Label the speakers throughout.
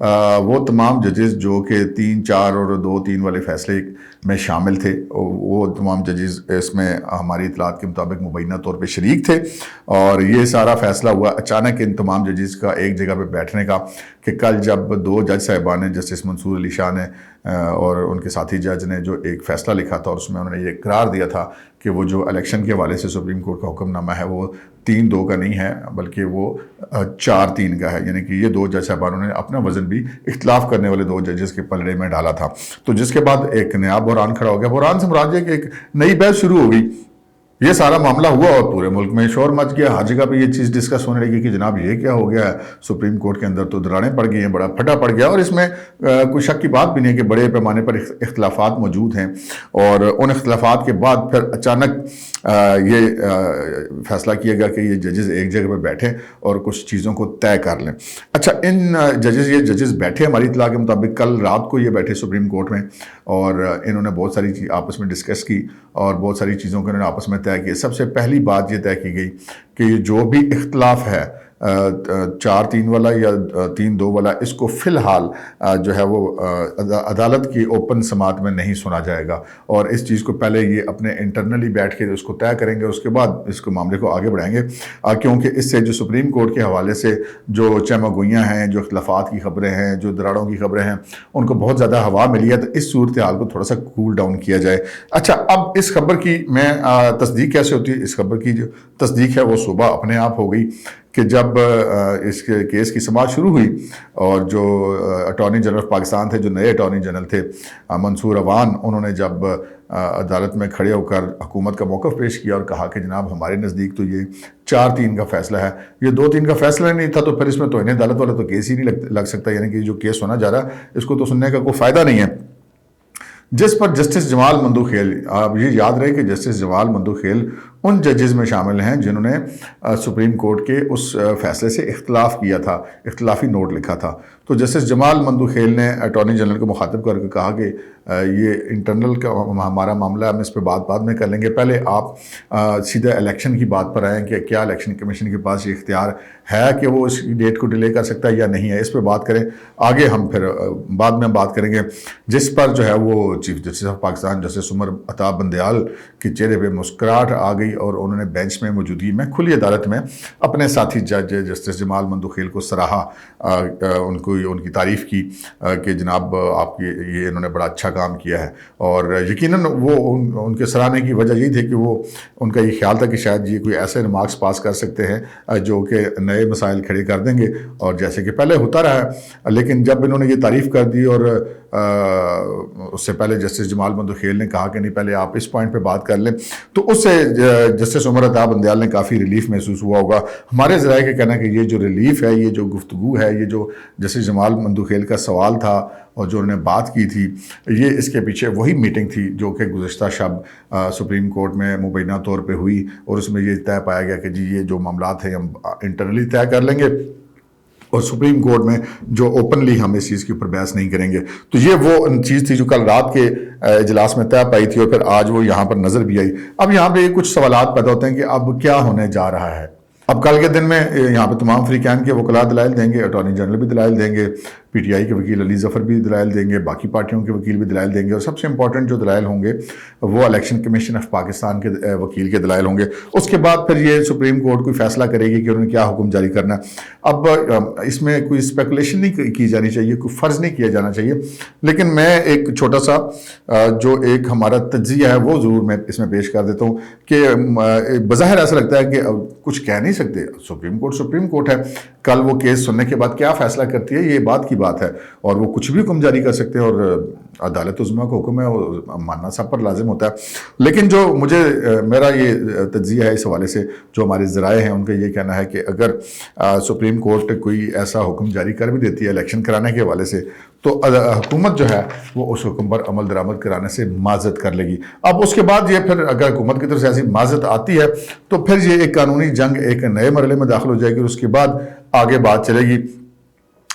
Speaker 1: وہ تمام ججز جو کہ 3, 4 اور 2, 3 والے فیصلے میں شامل تھے، وہ تمام ججز اس میں ہماری اطلاعات کے مطابق مبینہ طور پہ شریک تھے، اور یہ سارا فیصلہ ہوا اچانک ان تمام ججز کا ایک جگہ پہ بیٹھنے کا، کہ کل جب 2 جج صاحبان نے، جسٹس منصور علی شاہ نے اور ان کے ساتھی جج نے جو ایک فیصلہ لکھا تھا، اور اس میں انہوں نے یہ اقرار دیا تھا کہ وہ جو الیکشن کے حوالے سے سپریم کورٹ کا حکم نامہ ہے وہ 3-2 کا نہیں ہے بلکہ وہ 4-3 کا ہے، یعنی کہ یہ 2 جج صاحبانوں نے اپنا وزن بھی اختلاف کرنے والے 2 ججز کے پلڑے میں ڈالا تھا، تو جس کے بعد ایک نیا بحران کھڑا ہو گیا۔ بحران سے مراد یہ کہ ایک نئی بحث شروع ہو گئی، یہ سارا معاملہ ہوا اور پورے ملک میں شور مچ گیا، ہر جگہ پہ یہ چیز ڈسکس ہونے لگی کہ جناب یہ کیا ہو گیا ہے، سپریم کورٹ کے اندر تو دراڑیں پڑ گئی ہیں، بڑا پھٹا پڑ گیا، اور اس میں کوئی شک کی بات بھی نہیں ہے کہ بڑے پیمانے پر اختلافات موجود ہیں، اور ان اختلافات کے بعد پھر اچانک یہ فیصلہ کیا گیا کہ یہ ججز ایک جگہ پہ بیٹھیں اور کچھ چیزوں کو طے کر لیں۔ اچھا، یہ ججز بیٹھے ہماری اطلاع کے مطابق کل رات کو یہ بیٹھے سپریم کورٹ میں، اور انہوں نے بہت ساری چیز آپس میں ڈسکس کی اور بہت ساری چیزوں کو انہوں نے آپس میں طے کیا۔ سب سے پہلی بات یہ طے کی گئی کہ یہ جو بھی اختلاف ہے 4-3 والا یا 3-2 والا، اس کو فی الحال جو ہے وہ عدالت کی اوپن سماعت میں نہیں سنا جائے گا، اور اس چیز کو پہلے یہ اپنے انٹرنلی بیٹھ کے اس کو طے کریں گے، اس کے بعد اس کو معاملے کو آگے بڑھائیں گے، کیونکہ اس سے جو سپریم کورٹ کے حوالے سے جو چمگوئیاں ہیں، جو اختلافات کی خبریں ہیں، جو دراڑوں کی خبریں ہیں، ان کو بہت زیادہ ہوا ملی ہے، تو اس صورتحال کو تھوڑا سا کول ڈاؤن کیا جائے۔ اچھا، اب اس خبر کی میں تصدیق کیسے ہوتی ہے؟ اس خبر کی جو تصدیق ہے وہ صبح اپنے آپ ہو گئی کہ جب اس کیس کی سماعت شروع ہوئی، اور جو اٹارنی جنرل آف پاکستان تھے، جو نئے اٹارنی جنرل تھے منصور عوان، انہوں نے جب عدالت میں کھڑے ہو کر حکومت کا موقف پیش کیا اور کہا کہ جناب ہمارے نزدیک تو یہ 4-3 کا فیصلہ ہے، یہ 2-3 کا فیصلہ نہیں تھا، تو پھر اس میں توہین عدالت والا تو کیس ہی نہیں لگ سکتا، یعنی کہ جو کیس ہونا جا رہا ہے اس کو تو سننے کا کوئی فائدہ نہیں ہے، جس پر جسٹس جمال مندوخیل، آپ یہ یاد رہے کہ جسٹس جمال مندوخیل ان ججز میں شامل ہیں جنہوں نے سپریم کورٹ کے اس فیصلے سے اختلاف کیا تھا، اختلافی نوٹ لکھا تھا، تو جسٹس جمال مندوخیل نے اٹارنی جنرل کو مخاطب کر کے کہا کہ یہ انٹرنل کا ہمارا معاملہ ہے، ہم اس پہ بعد میں کر لیں گے، پہلے آپ سیدھا الیکشن کی بات پر آئیں کہ کیا الیکشن کمیشن کے پاس یہ اختیار ہے کہ وہ اس ڈیٹ کو ڈیلے کر سکتا ہے یا نہیں ہے، اس پہ بات کریں، آگے ہم پھر بعد میں بات کریں گے، جس پر جو ہے وہ chief justice of Pakistan justice Umar Ata Bandial کے چہرے پہ مسکراہٹ آ گئی، اور انہوں نے بینچ میں موجودگی میں کھلی عدالت میں اپنے ساتھی جج جسٹس جمال مندوخیل کو سراہا، ان کی تعریف کی کہ جناب آپ کی یہ انہوں نے بڑا اچھا کام کیا ہے، اور یقیناً وہ ان کے سراہنے کی وجہ یہی تھی کہ وہ ان کا یہ خیال تھا کہ شاید یہ کوئی ایسے ریمارکس پاس کر سکتے ہیں جو کہ نئے مسائل کھڑے کر دیں گے، اور جیسے کہ پہلے ہوتا رہا ہے، لیکن جب انہوں نے یہ تعریف کر دی، اور اس سے پہلے جسٹس جمال مندوخیل نے کہا کہ نہیں پہلے آپ اس پوائنٹ پہ بات کر لیں، تو اس سے جسٹس عمر عطا بندیال نے کافی ریلیف محسوس ہوا ہوگا۔ ہمارے ذرائع کا کہنا ہے کہ یہ جو ریلیف ہے، یہ جو گفتگو ہے، یہ جو جسٹس جمال مندوخیل کا سوال تھا اور جو انہوں نے بات کی تھی، یہ اس کے پیچھے وہی میٹنگ تھی جو کہ گزشتہ شب سپریم کورٹ میں مبینہ طور پہ ہوئی، اور اس میں یہ طے پایا گیا کہ جی یہ جو معاملات ہیں ہم انٹرنلی طے کر لیں گے، اور سپریم کورٹ میں جو اوپنلی ہم اس چیز کے اوپر بحث نہیں کریں گے۔ تو یہ وہ چیز تھی جو کل رات کے اجلاس میں طے پائی تھی، اور پھر آج وہ یہاں پر نظر بھی آئی۔ اب یہاں پہ کچھ سوالات پیدا ہوتے ہیں کہ اب کیا ہونے جا رہا ہے۔ اب کل کے دن میں یہاں پہ تمام فریقین کے وکلاء دلائل دیں گے، اٹارنی جنرل بھی دلائل دیں گے، پی ٹی آئی کے وکیل علی ظفر بھی دلائل دیں گے، باقی پارٹیوں کے وکیل بھی دلائل دیں گے، اور سب سے امپورٹنٹ جو دلائل ہوں گے وہ الیکشن کمیشن آف پاکستان کے وکیل کے دلائل ہوں گے۔ اس کے بعد پھر یہ سپریم کورٹ کوئی فیصلہ کرے گی کہ انہوں نے کیا حکم جاری کرنا ہے۔ اب اس میں کوئی اسپیکولیشن نہیں کی جانی چاہیے، کوئی فرض نہیں کیا جانا چاہیے، لیکن میں ایک چھوٹا سا جو ایک ہمارا تجزیہ ہے وہ ضرور میں اس میں پیش کر دیتا ہوں کہ بظاہر ایسا لگتا ہے کہ کچھ کہہ نہیں سکتے، سپریم کورٹ ہے، کل وہ کیس سننے کے بعد کیا فیصلہ کرتی ہے یہ بات کی بات ہے، اور وہ کچھ بھی حکم جاری کر سکتے ہیں، اور عدالت عظمیٰ کا حکم ہے وہ ماننا سب پر لازم ہوتا ہے۔ لیکن جو میرا یہ تجزیہ ہے اس حوالے سے، جو ہمارے ذرائع ہیں ان کا یہ کہنا ہے کہ اگر سپریم کورٹ کوئی ایسا حکم جاری کر بھی دیتی ہے الیکشن کرانے کے حوالے سے، تو حکومت جو ہے وہ اس حکم پر عمل درآمد کرانے سے معذرت کر لے گی۔ اب اس کے بعد یہ پھر اگر حکومت کی طرف سے ایسی معذرت آتی ہے تو پھر یہ ایک قانونی جنگ ایک نئے مرحلے میں داخل ہو جائے گی، اور اس کے بعد آگے بات چلے گی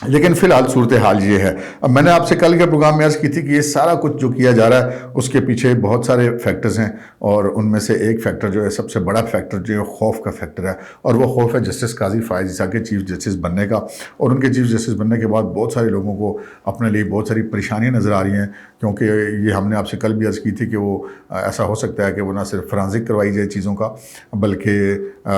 Speaker 1: لیکن فی الحال صورتحال یہ ہے. اب میں نے آپ سے کل کے پروگرام میں عرض کی تھی کہ یہ سارا کچھ جو کیا جا رہا ہے اس کے پیچھے بہت سارے فیکٹرز ہیں، اور ان میں سے ایک فیکٹر جو ہے سب سے بڑا فیکٹر جو ہے خوف کا فیکٹر ہے، اور وہ خوف ہے جسٹس قاضی فائز عیسیٰ کے چیف جسٹس بننے کا. اور ان کے چیف جسٹس بننے کے بعد بہت سارے لوگوں کو اپنے لیے بہت ساری پریشانیاں نظر آ رہی ہیں، کیونکہ یہ ہم نے آپ سے کل بھی عرض کی تھی کہ وہ ایسا ہو سکتا ہے کہ وہ نہ صرف فرانزک کروائی جائے چیزوں کا، بلکہ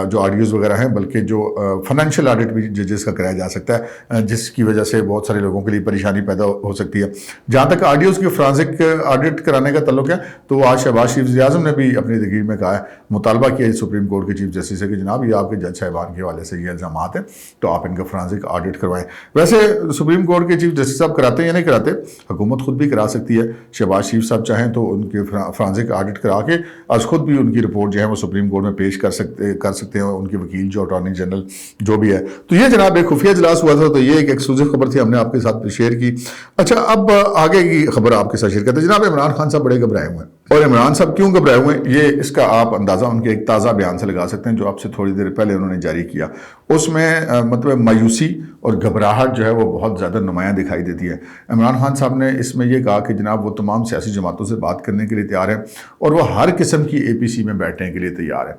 Speaker 1: جو آڈیوز وغیرہ ہیں، بلکہ جو فائنینشیل آڈٹ بھی ججز کا کرایا جا سکتا ہے، جس کی وجہ سے بہت سارے لوگوں کے لیے پریشانی پیدا ہو سکتی ہے. جہاں تک آڈیوز کی فرانزک آڈٹ کرانے کا تعلق ہے تو آج شہباز شریف وزیر اعظم نے بھی اپنی تقریر میں کہا ہے، مطالبہ کیا ہے سپریم کورٹ کے چیف جسٹس سے کہ جناب یہ آپ کے جج صاحبان کے حوالے سے یہ الزامات ہیں تو آپ ان کا فرانزک آڈٹ کروائیں. ویسے سپریم کورٹ کے چیف جسٹس صاحب کراتے ہیں یا نہیں کراتے، حکومت خود بھی کرا سکتی ہے. شہباز شریف صاحب چاہیں تو ان کے فرانزک آڈٹ کرا کے آج خود بھی ان کی رپورٹ جو ہے وہ سپریم کورٹ میں پیش کر سکتے ہیں، ان کے وکیل جو اٹارنی جنرل جو بھی ہے. تو یہ جناب ایک خفیہ اجلاس ہوا تھا، تو یہ ایک ایکسکلوزیو خبر تھی، ہم نے آپ کے ساتھ شیئر کی. اچھا، اب آگے کی خبر آپ کے ساتھ شیئر کرتے ہیں. جناب عمران خان صاحب بڑے گھبرائے ہوئے ہیں، اور عمران صاحب کیوں گھبرائے ہوئے ہیں یہ اس کا آپ اندازہ ان کے ایک تازہ بیان سے لگا سکتے ہیں جو آپ سے تھوڑی دیر پہلے انہوں نے جاری کیا. اس میں مطلب مایوسی اور گھبراہٹ جو ہے وہ بہت زیادہ نمایاں دکھائی دیتی ہے. عمران خان صاحب نے اس میں یہ کہا کہ جناب وہ تمام سیاسی جماعتوں سے بات کرنے کے لیے تیار ہیں اور وہ ہر قسم کی اے پی سی میں بیٹھنے کے لیے تیار ہیں.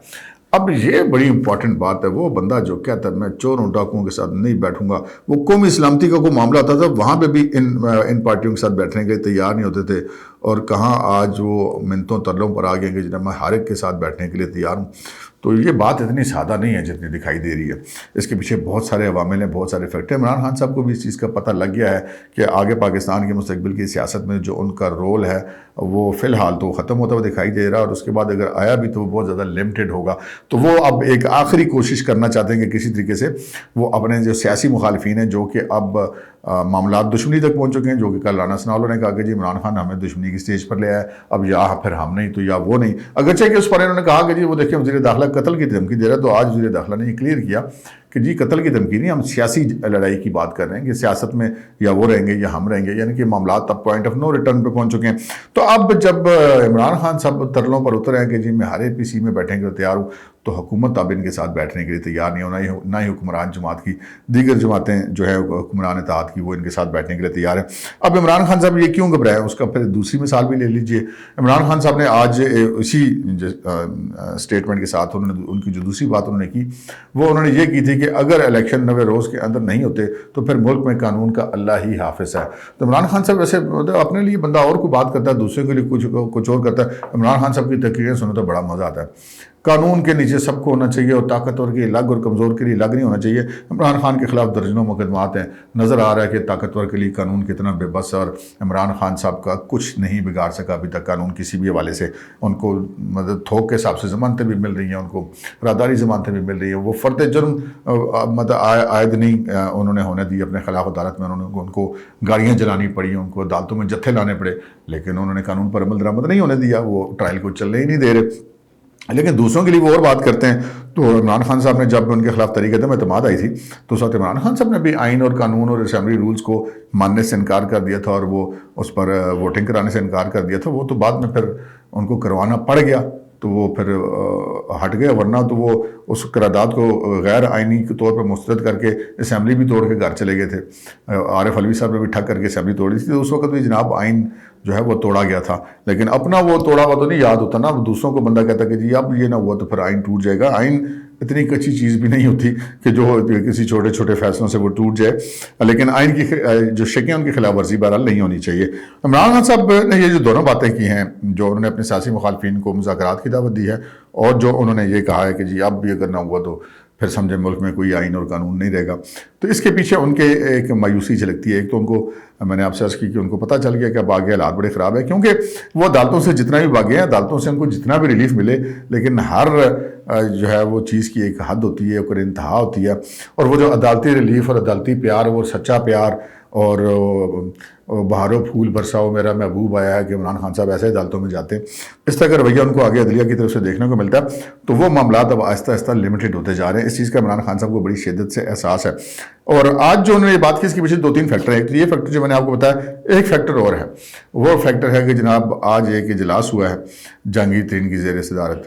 Speaker 1: اب یہ بڑی امپورٹنٹ بات ہے، وہ بندہ جو کہتا ہے میں چوروں ڈاکوؤں کے ساتھ نہیں بیٹھوں گا، وہ قومی سلامتی کا کوئی معاملہ ہوتا تھا وہاں پہ بھی ان پارٹیوں کے ساتھ بیٹھنے کے لیے تیار نہیں ہوتے تھے، اور کہاں آج وہ منتوں ترلوں پر آ گئے کہ جناب میں ہر ایک کے ساتھ بیٹھنے کے لیے تیار ہوں. تو یہ بات اتنی سادہ نہیں ہے جتنی دکھائی دے رہی ہے، اس کے پیچھے بہت سارے عوامل ہیں، بہت سارے فیکٹر. عمران خان صاحب کو بھی اس چیز کا پتہ لگ گیا ہے کہ آگے پاکستان کے مستقبل کی سیاست میں جو ان کا رول ہے وہ فی الحال تو ختم ہوتا ہوا دکھائی دے رہا ہے، اور اس کے بعد اگر آیا بھی تو وہ بہت زیادہ لمیٹڈ ہوگا. تو وہ اب ایک آخری کوشش کرنا چاہتے ہیں کہ کسی طریقے سے وہ اپنے جو سیاسی مخالفین ہیں جو کہ اب معاملات دشمنی تک پہنچ چکے ہیں، جو کہ کل رانا ثناءاللہ نے کہا کہ جی عمران خان ہمیں دشمنی کی سٹیج پر لے آیا ہے، اب یا پھر ہم نہیں تو یا وہ نہیں. اگرچہ کہ اس پر انہوں نے کہا کہ جی وہ دیکھیں وزیر داخلہ قتل کی دھمکی دے رہا ہے، تو آج وزیر داخلہ نے یہ کلیئر کیا کہ جی قتل کی دھمکی نہیں، ہم سیاسی لڑائی کی بات کر رہے ہیں کہ سیاست میں یا وہ رہیں گے یا ہم رہیں گے، یعنی کہ معاملات اب پوائنٹ آف نو ریٹرن پہ پہنچ چکے ہیں. تو اب جب عمران خان صاحب ترلوں پر اترے ہیں کہ جی میں ہر اے پی سی میں بیٹھنے کے لیے تیار ہوں، تو حکومت اب ان کے ساتھ بیٹھنے کے لیے تیار نہیں ہونا، نہ ہی حکمران جماعت کی دیگر جماعتیں جو ہے حکمران اتحاد کی وہ ان کے ساتھ بیٹھنے کے لیے تیار ہیں. اب عمران خان صاحب یہ کیوں گھبرائے، اس کا پھر دوسری مثال بھی لے لیجئے. عمران خان صاحب نے آج اسی سٹیٹمنٹ کے ساتھ ان کی جو دوسری بات انہوں نے کی وہ انہوں نے یہ کی تھی کہ اگر الیکشن 90 روز کے اندر نہیں ہوتے تو پھر ملک میں قانون کا اللہ ہی حافظ ہے. تو عمران خان صاحب ویسے اپنے لیے بندہ اور کوئی بات کرتا ہے، دوسرے کے لیے کچھ اور کرتا ہے. عمران خان صاحب کی تقریریں سنو تو بڑا مزہ آتا ہے. قانون کے نیچے سب کو ہونا چاہیے، اور طاقتور کے الگ اور کمزور کے لیے الگ نہیں ہونا چاہیے. عمران خان کے خلاف درجنوں مقدمات ہیں، نظر آ رہا ہے کہ طاقتور کے لیے قانون کتنا بے بس ہے، اور عمران خان صاحب کا کچھ نہیں بگاڑ سکا ابھی تک قانون کسی بھی حوالے سے. ان کو مدد تھوک کے حساب سے ضمانتیں بھی مل رہی ہیں، ان کو راداری ضمانتیں بھی مل رہی ہیں. وہ فرد جرم عائد نہیں انہوں نے ہونے دی اپنے خلاف عدالت میں، ان کو گاڑیاں جلانی پڑی، ان کو عدالتوں میں جتھے لانے پڑے، لیکن انہوں نے قانون پر عمل درآمد نہیں ہونے دیا، وہ ٹرائل کو چلنے ہی نہیں دے رہے. لیکن دوسروں کے لیے وہ اور بات کرتے ہیں. تو عمران خان صاحب نے جب ان کے خلاف تحریک عدم اعتماد آئی تھی تو اس وقت عمران خان صاحب نے بھی آئین اور قانون اور اسمبلی رولز کو ماننے سے انکار کر دیا تھا، اور وہ اس پر ووٹنگ کرانے سے انکار کر دیا تھا. وہ تو بعد میں پھر ان کو کروانا پڑ گیا تو وہ پھر ہٹ گئے، ورنہ تو وہ اس قرارداد کو غیر آئینی کے طور پر مسترد کر کے اسمبلی بھی توڑ کے گھر چلے گئے تھے. عارف علوی صاحب نے بھی ٹھگ کر کے اسمبلی توڑی تھی. تو اس وقت بھی جناب آئین جو ہے وہ توڑا گیا تھا، لیکن اپنا وہ توڑا ہوا تو نہیں یاد ہوتا نا. دوسروں کو بندہ کہتا کہ جی اب یہ نہ ہوا تو پھر آئین ٹوٹ جائے گا. آئین اتنی کچی چیز بھی نہیں ہوتی کہ جو کسی چھوٹے چھوٹے فیصلوں سے وہ ٹوٹ جائے، لیکن آئین کی جو شکیں ان کی خلاف ورزی بہرحال نہیں ہونی چاہیے. عمران خان صاحب نے یہ جو دونوں باتیں کی ہیں، جو انہوں نے اپنے سیاسی مخالفین کو مذاکرات کی دعوت دی ہے، اور جو انہوں نے یہ کہا ہے کہ جی اب بھی اگر نہ ہوا تو پھر سمجھے ملک میں کوئی آئین اور قانون نہیں رہے گا، تو اس کے پیچھے ان کے ایک مایوسی جھلکتی ہے. ایک تو ان کو میں نے آپ سے عرض کی کہ ان کو پتہ چل گیا کہ اب آگے حالات بڑے خراب ہے، کیونکہ وہ عدالتوں سے جتنا بھی بھاگے ہیں، عدالتوں سے ان کو جتنا بھی ریلیف ملے، لیکن ہر جو ہے وہ چیز کی ایک حد ہوتی ہے، ایک انتہا ہوتی ہے. اور وہ جو عدالتی ریلیف اور عدالتی پیار، وہ سچا پیار اور بہاروں پھول برساؤ میرا محبوب آیا ہے کہ عمران خان صاحب ایسے عدالتوں میں جاتے ہیں، اس طرح کا رویہ ان کو آگے عدلیہ کی طرف سے دیکھنے کو ملتا ہے. تو وہ معاملات اب آہستہ آہستہ لمیٹڈ ہوتے جا رہے ہیں. اس چیز کا عمران خان صاحب کو بڑی شدت سے احساس ہے. اور آج جو انہوں نے یہ بات کی اس کے پیچھے 2-3 فیکٹر ہیں. ایک تو یہ فیکٹر جو میں نے آپ کو بتایا، ایک فیکٹر اور ہے، وہ فیکٹر ہے کہ جناب آج ایک اجلاس ہوا ہے جہانگیر ترین کی زیر صدارت.